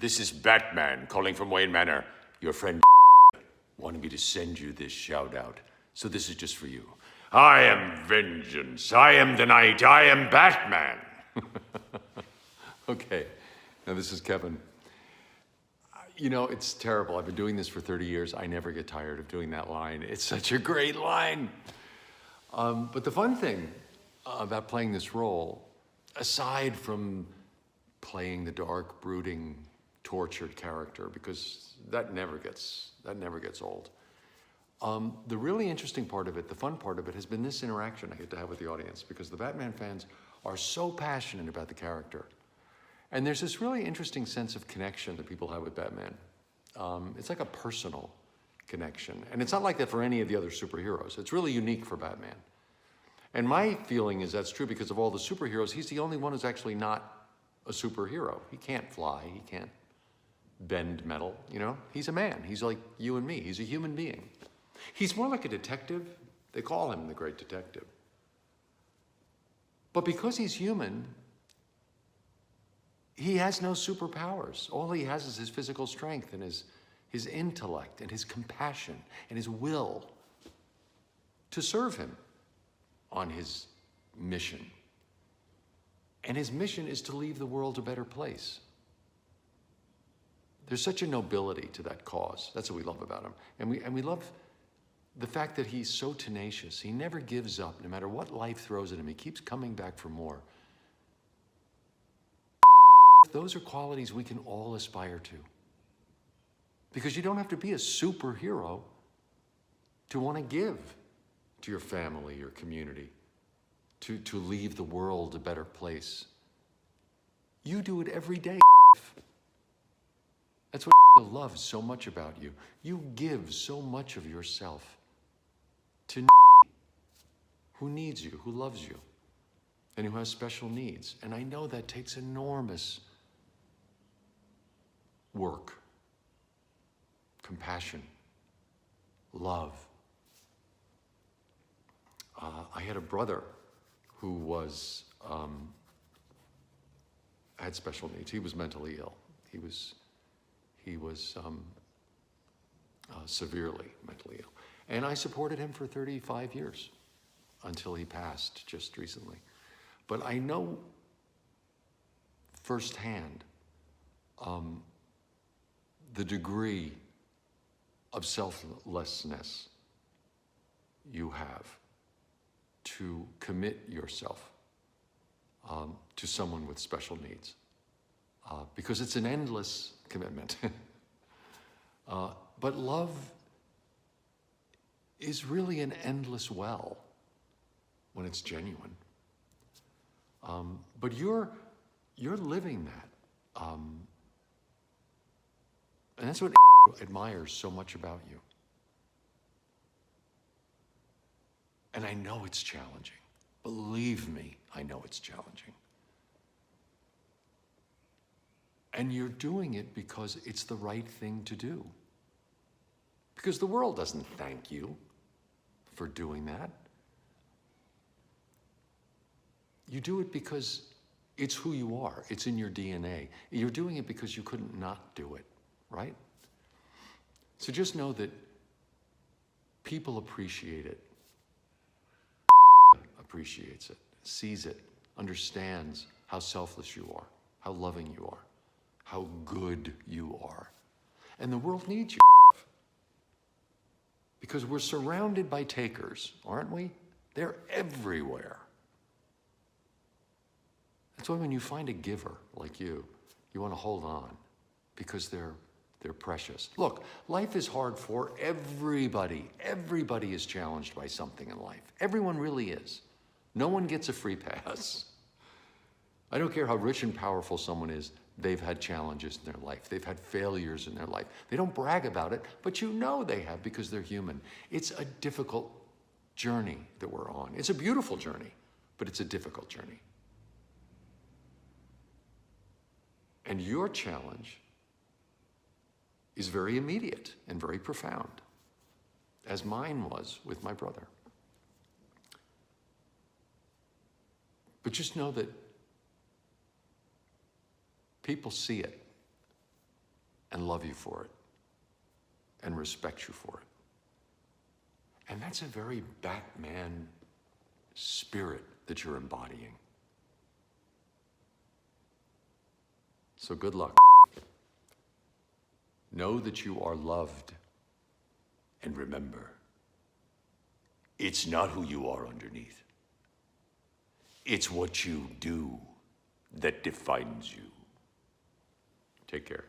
This is Batman calling from Wayne Manor. Your friend wanted me to send you this shout out. So this is just for you. I am vengeance. I am the night. I am Batman. Okay, now this is Kevin. You know, it's terrible. I've been doing this for 30 years. I never get tired of doing that line. It's such a great line. But the fun thing about playing this role, aside from playing the dark, brooding, tortured character, because that never gets old. The really interesting part of it, the fun part of it, has been this interaction I get to have with the audience, because the Batman fans are so passionate about the character. And there's this really interesting sense of connection that people have with Batman. It's like a personal connection. And it's not like that for any of the other superheroes. It's really unique for Batman. And my feeling is that's true because of all the superheroes, he's the only one who's actually not a superhero. He can't fly, he can't bend metal, you know? He's a man, he's like you and me, he's a human being. He's more like a detective. They call him the Great Detective. But because he's human, he has no superpowers. All he has is his physical strength and his intellect and his compassion and his will to serve him on his mission. And his mission is to leave the world a better place. There's such a nobility to that cause. That's what we love about him. And we love the fact that he's so tenacious. He never gives up, no matter what life throws at him. He keeps coming back for more. Those are qualities we can all aspire to. Because you don't have to be a superhero to want to give to your family, your community, to leave the world a better place. You do it every day. That's what I love so much about you. You give so much of yourself to who needs you, who loves you, and who has special needs. And I know that takes enormous work, compassion, love. I had a brother who was, had special needs. He was mentally ill. He was severely mentally ill. And I supported him for 35 years until he passed just recently. But I know firsthand the degree of selflessness you have to commit yourself to someone with special needs. Because it's an endless commitment. But love is really an endless well when it's genuine. But you're living that. And that's what admires so much about you. And I know it's challenging. Believe me, I know it's challenging. And you're doing it because it's the right thing to do. Because the world doesn't thank you for doing that. You do it because it's who you are. It's in your DNA. You're doing it because you couldn't not do it, right? So just know that people appreciate it. Appreciates it, sees it, understands how selfless you are, how loving you are, how good you are. And the world needs you. Because we're surrounded by takers, aren't we? They're everywhere. That's why when you find a giver like you want to hold on because they're precious. Look, life is hard for everybody. Everybody is challenged by something in life. Everyone really is. No one gets a free pass. I don't care how rich and powerful someone is, they've had challenges in their life. They've had failures in their life. They don't brag about it, but you know they have because they're human. It's a difficult journey that we're on. It's a beautiful journey, but it's a difficult journey. And your challenge is very immediate and very profound, as mine was with my brother. But just know that people see it. and love you for it and respect you for it. And that's a very Batman spirit that you're embodying. So good luck. Know that you are loved. And remember, it's not who you are underneath. It's what you do that defines you. Take care.